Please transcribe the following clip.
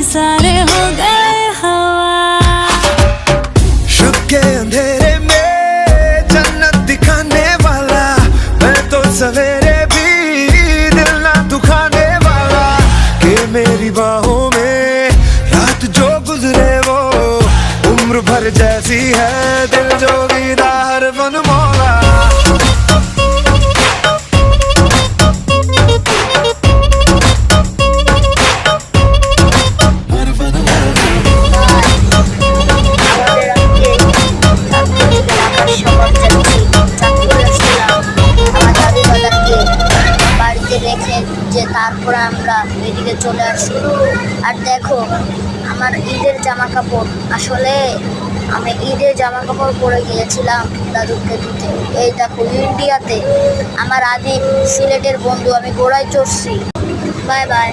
सारे हो गए हवा। शुभ के अंधेरे में जन्नत दिखाने वाला, मैं तो सवेरे भी दिल ना दुखाने वाला। कि मेरी बाहों में रात जो गुजरे वो उम्र भर जैसी है, दिल जो वीदा हर बन मौला। তারপরে আমরা এদিকে চলে আসি। আর দেখো আমার ঈদের জামা কাপড়, আসলে আমি ঈদের জামা কাপড় পরে গিয়েছিলাম দাদুকে দিতে। এই দেখো ইন্ডিয়াতে আমার আদিব সিলেটের বন্ধু, আমি ঘোড়ায় চড়ছি। Bye bye.